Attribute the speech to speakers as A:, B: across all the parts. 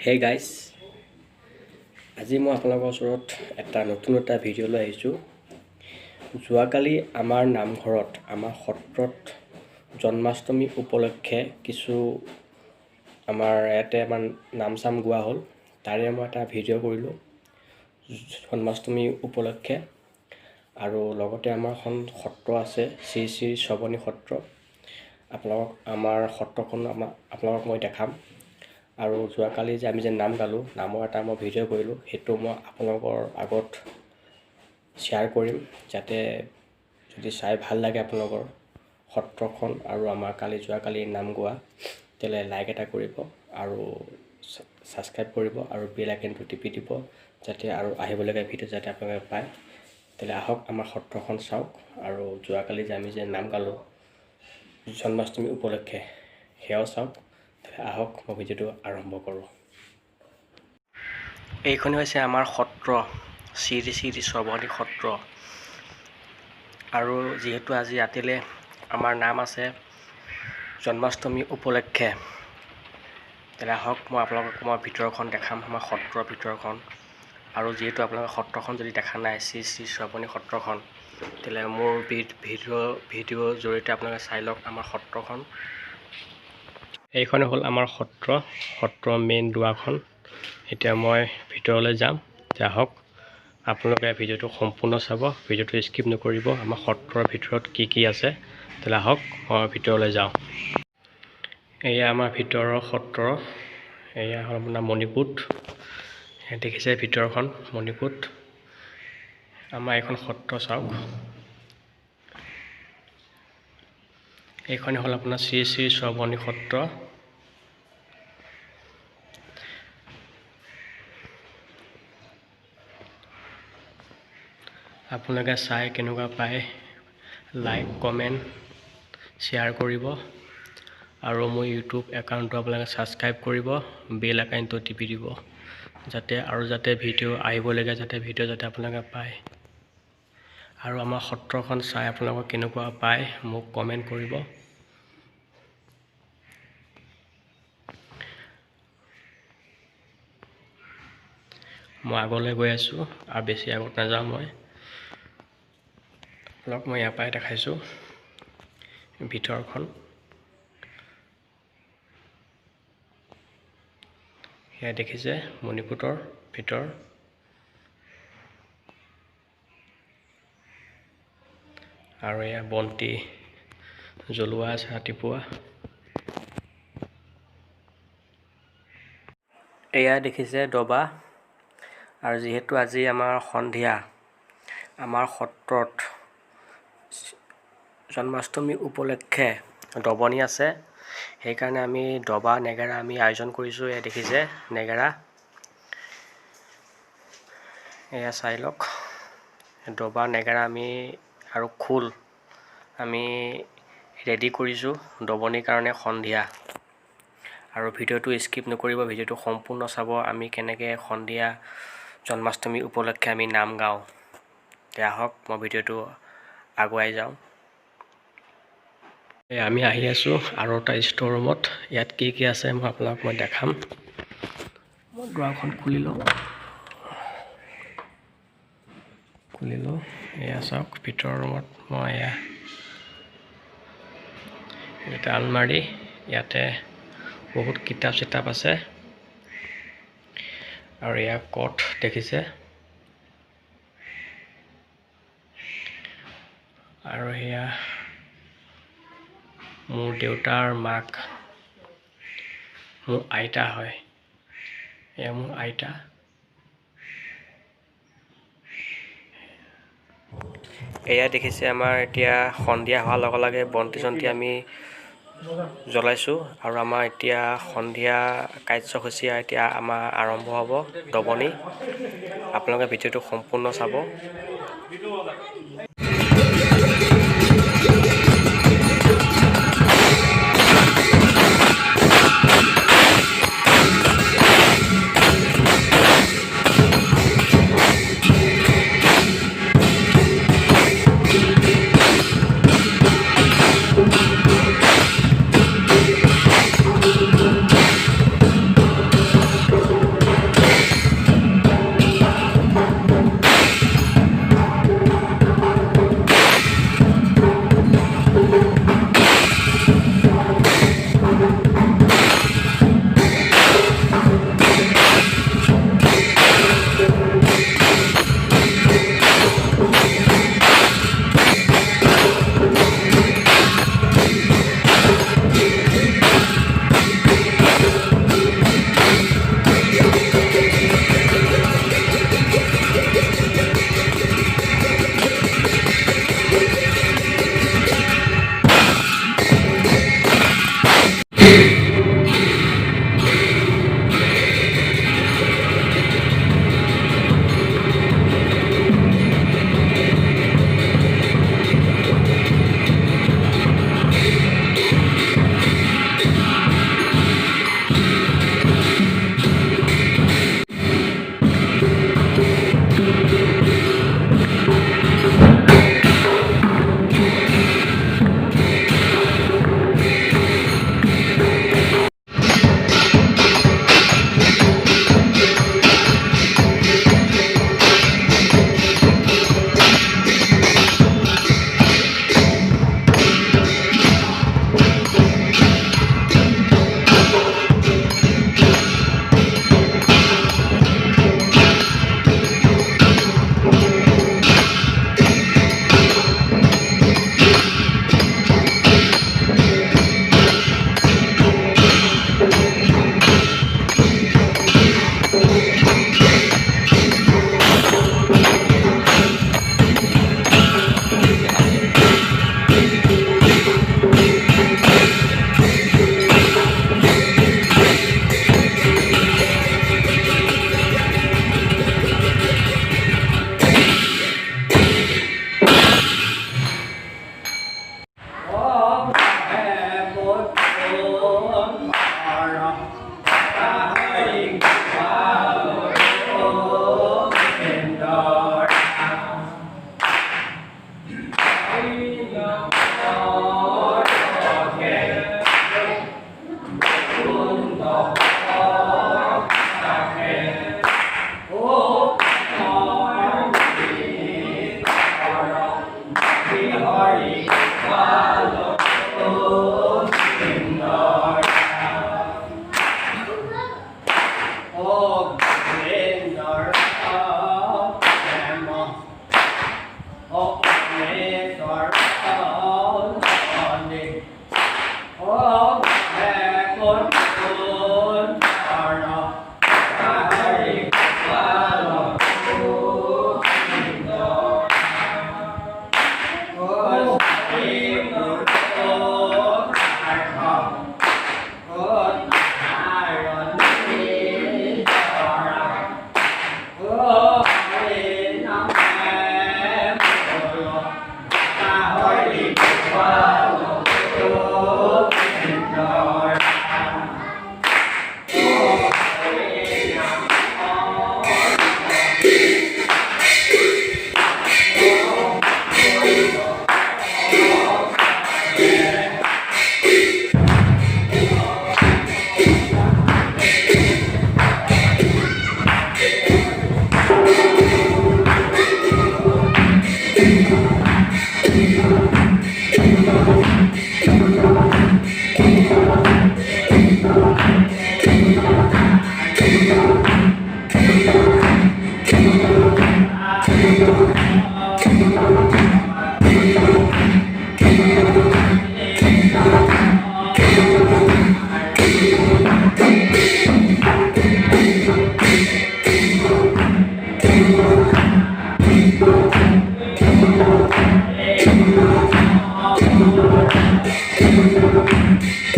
A: Hey guys, আজি মই আপোনালোকৰ ওচৰত নতুন এটা ভিডিঅ' লৈ আহিছোঁ। যোৱাকালি আমাৰ নামঘৰত, আমাৰ সত্ৰত জন্মাষ্টমী উপলক্ষে কিছু আমাৰ ইয়াতে নাম চাম গোৱা হ'ল। তাৰে মই এটা ভিডিঅ' কৰিলোঁ জন্মাষ্টমী উপলক্ষে। আৰু লগতে আমাৰ এখন সত্ৰ আছে, শ্ৰী শ্ৰী শ্ৰৱণী সত্ৰ। আমাৰ সত্ৰখন আপোনালোকক মই দেখাম। আৰু যোৱাকালি যে আমি নাম গালোঁ, নামৰ এটা মই ভিডিঅ' কৰিলোঁ, সেইটো মই আপোনালোকৰ আগত শ্বেয়াৰ কৰিম, যাতে যদি চাই ভাল লাগে আপোনালোকৰ সত্ৰখন আৰু আমাৰ যোৱাকালি নাম গোৱা, তেতিয়াহ'লে লাইক এটা কৰিব আৰু ছাবস্ক্ৰাইব কৰিব আৰু বেল আইকনটো টিপি দিব, যাতে আৰু আহিবলগীয়া ভিডিঅ' যাতে আপোনালোকে পায়। তেতিয়াহ'লে আহক আমাৰ সত্ৰখন চাওক আৰু যোৱাকালি যে আমি নাম গালোঁ জন্মাষ্টমী উপলক্ষে, সেয়াও চাওক। আহক মই ভিডিঅ'টো আৰম্ভ কৰোঁ। এইখন হৈছে আমাৰ সত্ৰ, শ্ৰী শ্ৰী শ্ৰৱণী সত্ৰ। আৰু যিহেতু আজি ৰাতিলৈ আমাৰ নাম আছে জন্মাষ্টমী উপলক্ষে, তেতিয়াহ'লে আহক মই ভিতৰখন দেখাম, আমাৰ সত্ৰৰ ভিতৰখন। আৰু যিহেতু আপোনালোকে সত্ৰখন যদি দেখা নাই, শ্ৰী শ্ৰী শ্ৰৱণী সত্ৰখন, তেতিয়াহ'লে মোৰ ভিডিঅ'ৰ জৰিয়তে আপোনালোকে চাই লওক আমাৰ সত্ৰখন। এইখনে হ'ল আমাৰ সত্ৰৰ মেইন দুৱাৰখন। এতিয়া মই ভিতৰলৈ যাম। আহক আপোনালোকে ভিডিঅ'টো সম্পূৰ্ণ চাব, ভিডিঅ'টো স্কিপ নকৰিব। আমাৰ সত্ৰৰ ভিতৰত কি আছে, তেতিয়াহ'লে আহক মই ভিতৰলৈ যাওঁ। এয়া আমাৰ ভিতৰৰ সত্ৰ, এয়া হ'ল আপোনাৰ মণিকূট। দেখিছে ভিতৰখন মণিকূট। আমাৰ এইখন সত্ৰ চাওক। এইখনে হ'ল আপোনাৰ শ্ৰী শ্ৰী শ্ৰৱণী সত্ৰ। আপোনালোকে চাই কেনেকুৱা পায়, লাইক কমেণ্ট শ্বেয়াৰ কৰিব আৰু মোৰ ইউটিউব একাউণ্টটো আপোনালোকে ছাবস্ক্ৰাইব কৰিব, বেল আইকনটো টিপি দিব, যাতে ভিডিঅ' আহিবলগীয়া ভিডিঅ' যাতে আপোনালোকে পায়। আৰু আমাৰ সত্ৰখন চাই আপোনালোকক কেনেকুৱা পায় মোক কমেণ্ট কৰিব। মই আগলৈ গৈ আছোঁ আৰু বেছি আগত নাযাওঁ। মই ইয়াৰ পৰাই দেখাইছোঁ ভিতৰখন। সেয়া দেখিছে মণিকূটৰ ভিতৰ। আৰু এয়া বন্তি জ্বলোৱা আছে ৰাতিপুৱা। এয়া দেখিছে দবা। আৰু যিহেতু আজি আমাৰ সন্ধিয়া আমাৰ সত্ৰত জন্মাষ্টমী উপলক্ষে দবনি আছে, সেইকাৰণে আমি দবা নেগেৰা আমি আয়োজন কৰিছোঁ। এয়া দেখিছে নেগেৰা, এয়া চাই লওক। দবা নেগেৰা আমি আৰু খোল আমি ৰেডি কৰিছোঁ দবনিৰ কাৰণে সন্ধিয়া। আৰু ভিডিঅ'টো স্কিপ নকৰিব, ভিডিঅ'টো সম্পূৰ্ণ চাব, আমি কেনেকৈ সন্ধিয়া জন্মাষ্টমী উপলক্ষে আমি নাম গাওঁ। আহক মই ভিডিঅ'টো আগুৱাই যাওঁ। আমি আহি আছোঁ আৰু এটা ষ্ট'ৰ ৰুমত। ইয়াত কি আছে মই আপোনালোকক দেখাম। মই দুৱাৰখন খুলি লওঁ। এয়া চাওক ভিতৰৰ ৰুমত মই এটা আলমাৰি, ইয়াতে বহুত কিতাপ চিতাপ আছে। আৰু এয়া কট দেখিছে। আৰু সেয়া মোৰ দেউতাৰ মাক, মোৰ আইতা হয়। এয়া মোৰ আইতা। এয়া দেখিছে আমাৰ এতিয়া সন্ধিয়া হোৱাৰ লগে লগে বন্তি চন্তি আমি জ্বলাইছোঁ। আৰু আমাৰ এতিয়া সন্ধিয়া কাৰ্যসূচী এতিয়া আমাৰ আৰম্ভ হ'ব দবনি। আপোনালোকে ভিডিঅ'টো সম্পূৰ্ণ চাব।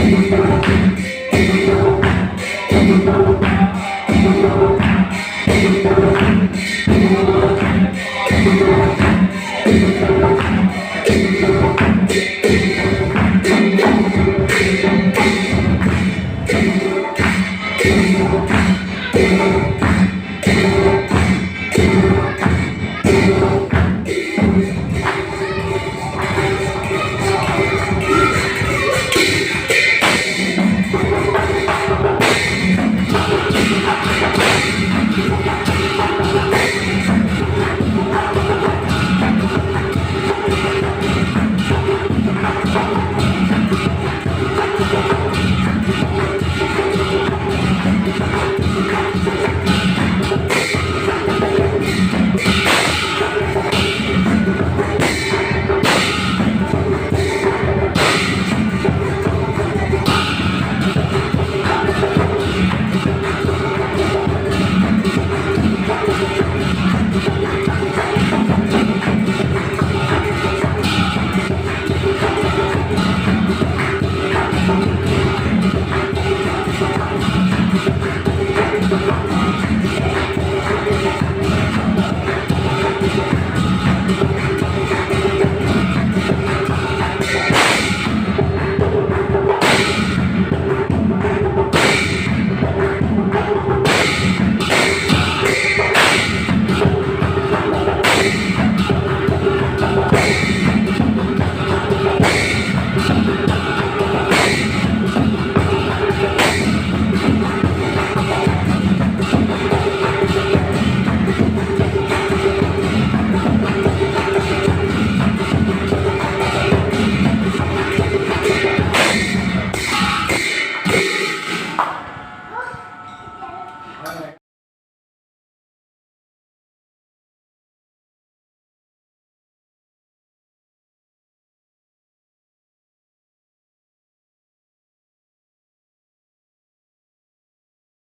B: Thank you.